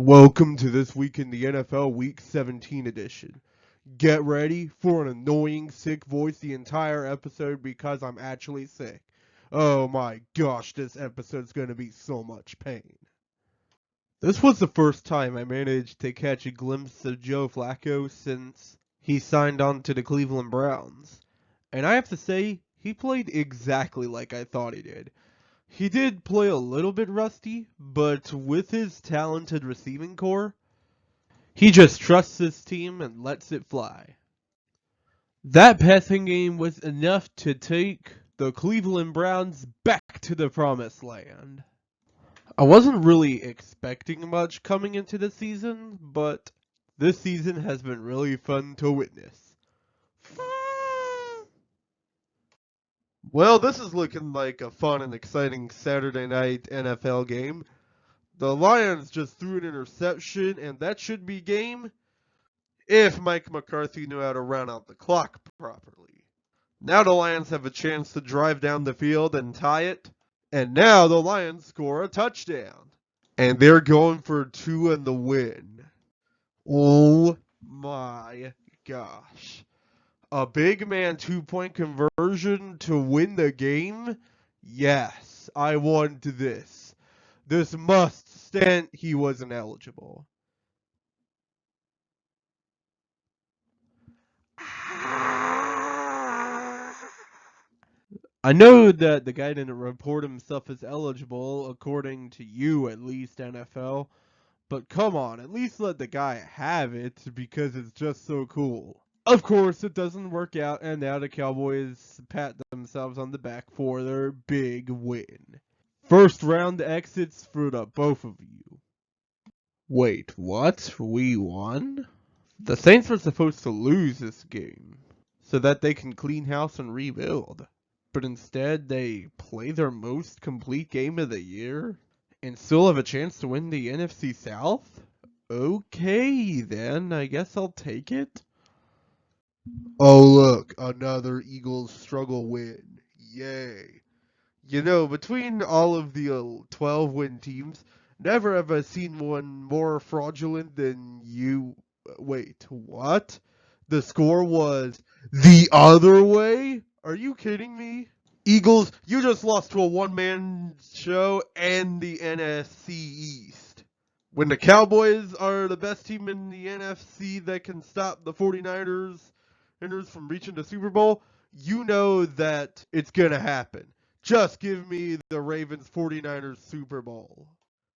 Welcome to This Week in the NFL Week 17 edition. Get ready for an annoying, sick voice the entire episode because I'm actually sick. Oh my gosh, this episode's gonna be so much pain. This was the first time I managed to catch a glimpse of Joe Flacco since he signed on to the Cleveland Browns. And I have to say, he played exactly like I thought he did. He did play a little bit rusty, but with his talented receiving core, he just trusts his team and lets it fly. That passing game was enough to take the Cleveland Browns back to the promised land. I wasn't really expecting much coming into the season, but this season has been really fun to witness. Well, this is looking like a fun and exciting Saturday night NFL game. The Lions just threw an interception, and that should be game if Mike McCarthy knew how to run out the clock properly. Now the Lions have a chance to drive down the field and tie it, and now the Lions score a touchdown. And they're going for two and the win. Oh my gosh. A big man 2-point conversion to win the game? Yes, I want this. This must stand. He wasn't eligible. I know that the guy didn't report himself as eligible, according to you at least, NFL. But come on, at least let the guy have it because it's just so cool. Of course, it doesn't work out, and now the Cowboys pat themselves on the back for their big win. First round exits for the both of you. Wait, what? We won? The Saints were supposed to lose this game so that they can clean house and rebuild. But instead, they play their most complete game of the year and still have a chance to win the NFC South? Okay, then, I guess I'll take it. Oh, look, another Eagles struggle win. Yay. You know, between all of the 12-win teams, never have I seen one more fraudulent than you. Wait, what? The score was the other way? Are you kidding me? Eagles, you just lost to a one-man show and the NFC East. When the Cowboys are the best team in the NFC that can stop the 49ers from reaching the Super Bowl, you know that it's going to happen. Just give me the Ravens 49ers Super Bowl.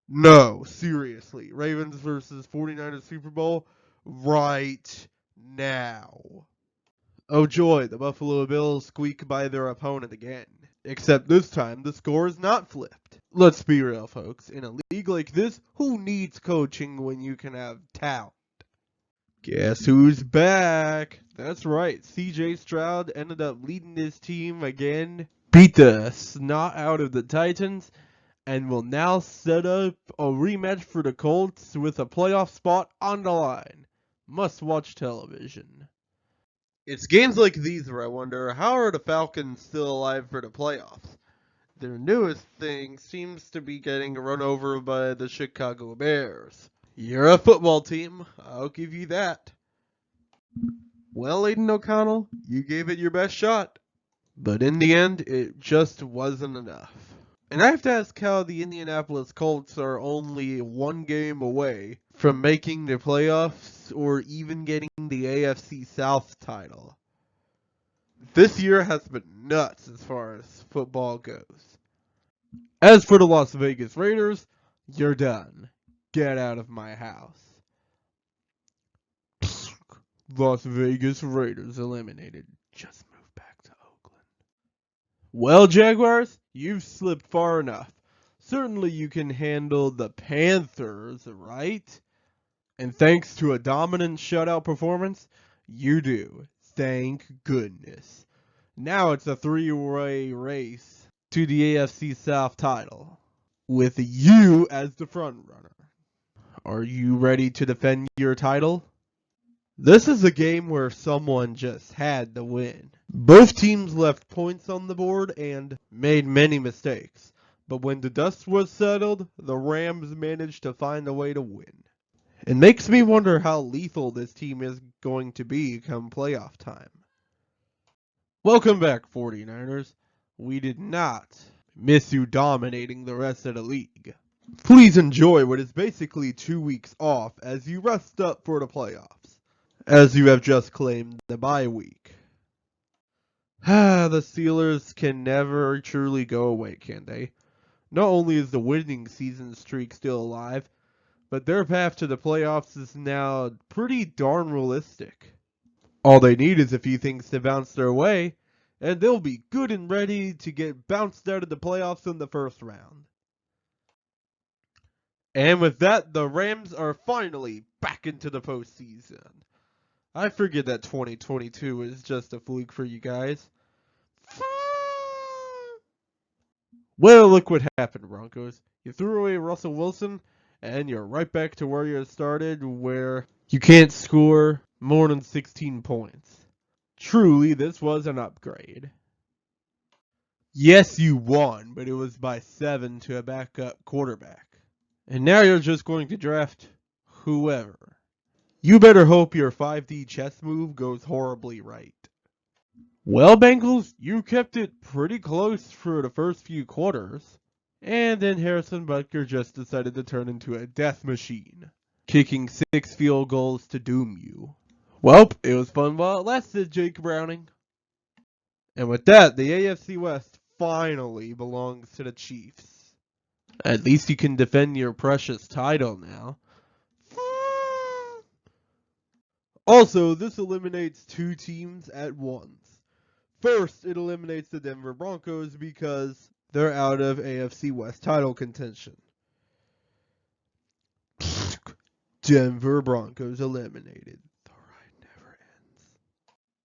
No, seriously. Ravens versus 49ers Super Bowl right now. Oh joy, the Buffalo Bills squeak by their opponent again. Except this time, the score is not flipped. Let's be real, folks. In a league like this, who needs coaching when you can have talent? Guess who's back? That's right, CJ Stroud ended up leading his team again, beat the snot out of the Titans, and will now set up a rematch for the Colts with a playoff spot on the line. Must watch television. It's games like these where I wonder, how are the Falcons still alive for the playoffs? Their newest thing seems to be getting run over by the Chicago Bears. You're a football team, I'll give you that. Well, Aiden O'Connell, you gave it your best shot. But in the end, it just wasn't enough. And I have to ask how the Indianapolis Colts are only one game away from making the playoffs or even getting the AFC South title. This year has been nuts as far as football goes. As for the Las Vegas Raiders, you're done. Get out of my house. Las Vegas Raiders eliminated. Just move back to Oakland. Well, Jaguars, you've slipped far enough. Certainly you can handle the Panthers, right? And thanks to a dominant shutout performance, you do. Thank goodness. Now it's a three-way race to the AFC South title, with you as the front runner. Are you ready to defend your title? This is a game where someone just had to win. Both teams left points on the board and made many mistakes. But when the dust was settled, the Rams managed to find a way to win. It makes me wonder how lethal this team is going to be come playoff time. Welcome back, 49ers. We did not miss you dominating the rest of the league. Please enjoy what is basically 2 weeks off as you rest up for the playoffs, as you have just claimed the bye week. The Steelers can never truly go away, can they? Not only is the winning season streak still alive, but their path to the playoffs is now pretty darn realistic. All they need is a few things to bounce their way, and they'll be good and ready to get bounced out of the playoffs in the first round. And with that, the Rams are finally back into the postseason. I figured that 2022 was just a fluke for you guys. Well, look what happened, Broncos. You threw away Russell Wilson, and you're right back to where you started, where you can't score more than 16 points. Truly, this was an upgrade. Yes, you won, but it was by 7 to a backup quarterback. And now you're just going to draft whoever. You better hope your 5D chess move goes horribly right. Well, Bengals, you kept it pretty close for the first few quarters. And then Harrison Butker just decided to turn into a death machine, kicking 6 field goals to doom you. Welp, it was fun while it lasted, Jake Browning. And with that, the AFC West finally belongs to the Chiefs. At least you can defend your precious title now. Also, this eliminates 2 teams at once. First, it eliminates the Denver Broncos because they're out of AFC West title contention. Denver Broncos eliminated. The ride never ends.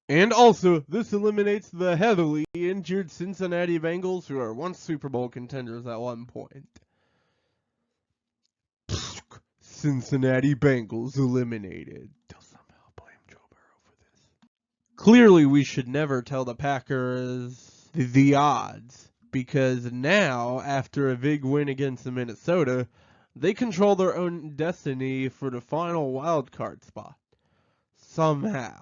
And also, this eliminates the heavily injured Cincinnati Bengals, who are once Super Bowl contenders at one point. Cincinnati Bengals eliminated. They'll somehow blame Joe Burrow for this. Clearly, we should never tell the Packers the odds, because now, after a big win against Minnesota, they control their own destiny for the final wild card spot. Somehow.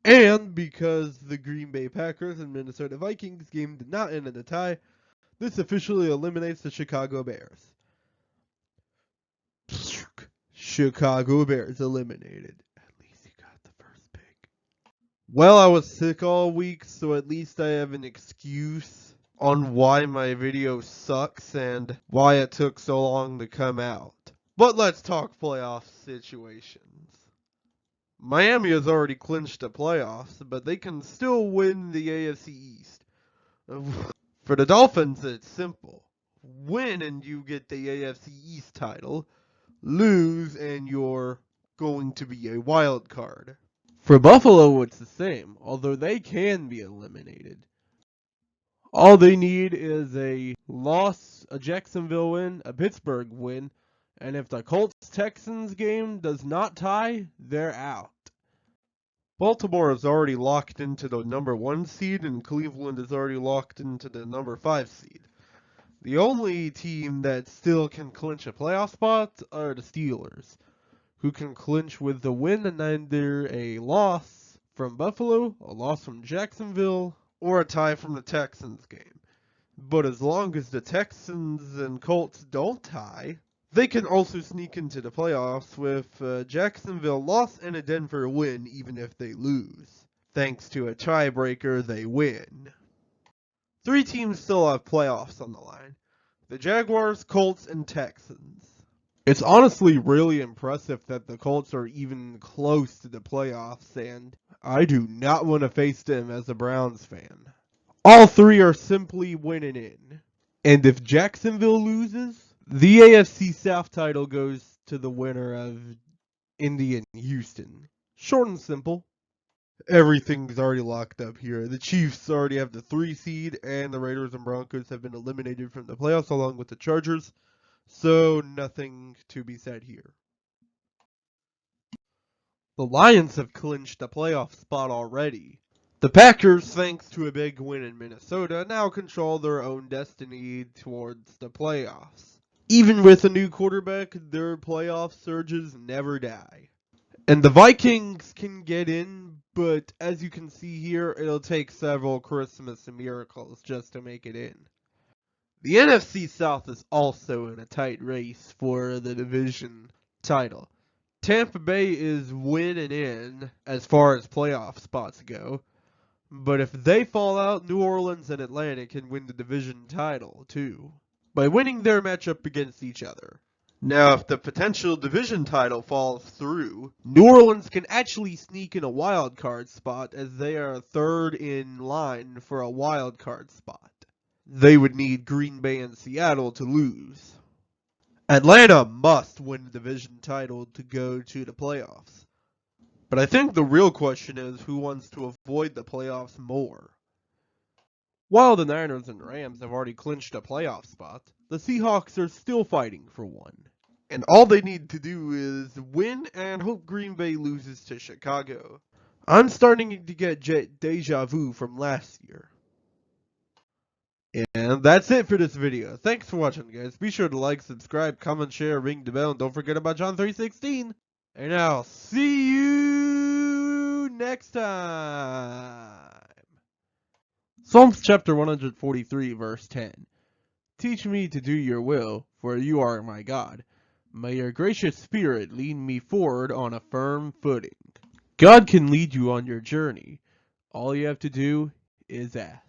And because the Green Bay Packers and Minnesota Vikings game did not end in a tie, this officially eliminates the Chicago Bears. Chicago Bears eliminated. At least you got the first pick. Well, I was sick all week, so at least I have an excuse on why my video sucks and why it took so long to come out. But let's talk playoff situations. Miami has already clinched the playoffs, but they can still win the AFC East. For the Dolphins, it's simple. Win and you get the AFC East title. Lose and you're going to be a wild card. For Buffalo, it's the same, although they can be eliminated. All they need is a loss, a Jacksonville win, a Pittsburgh win, and if the Colts-Texans game does not tie, they're out. Baltimore is already locked into the number 1 seed, and Cleveland is already locked into the number 5 seed. The only team that still can clinch a playoff spot are the Steelers, who can clinch with the win and either a loss from Buffalo, a loss from Jacksonville, or a tie from the Texans game. But as long as the Texans and Colts don't tie, they can also sneak into the playoffs with a Jacksonville loss and a Denver win even if they lose. Thanks to a tiebreaker, they win. 3 teams still have playoffs on the line. The Jaguars, Colts, and Texans. It's honestly really impressive that the Colts are even close to the playoffs, and I do not want to face them as a Browns fan. All 3 are simply winning in. And if Jacksonville loses, the AFC South title goes to the winner of Indy and Houston. Short and simple. Everything's already locked up here. The Chiefs already have the 3 seed, and the Raiders and Broncos have been eliminated from the playoffs along with the Chargers. So nothing to be said here. The Lions have clinched a playoff spot already. The Packers, thanks to a big win in Minnesota, now control their own destiny towards the playoffs. Even with a new quarterback, their playoff surges never die. And the Vikings can get in, but as you can see here, it'll take several Christmas miracles just to make it in. The NFC South is also in a tight race for the division title. Tampa Bay is winning in as far as playoff spots go, but if they fall out, New Orleans and Atlanta can win the division title too, by winning their matchup against each other. Now, if the potential division title falls through, New Orleans can actually sneak in a wild card spot as they are third in line for a wild card spot. They would need Green Bay and Seattle to lose. Atlanta must win the division title to go to the playoffs. But I think the real question is who wants to avoid the playoffs more. While the Niners and Rams have already clinched a playoff spot, the Seahawks are still fighting for one. And all they need to do is win and hope Green Bay loses to Chicago. I'm starting to get deja vu from last year. And that's it for this video. Thanks for watching, guys. Be sure to like, subscribe, comment, share, ring the bell, and don't forget about John 3:16. And I'll see you next time. Psalms chapter 143, verse 10. Teach me to do your will, for you are my God. May your gracious spirit lead me forward on a firm footing. God can lead you on your journey. All you have to do is ask.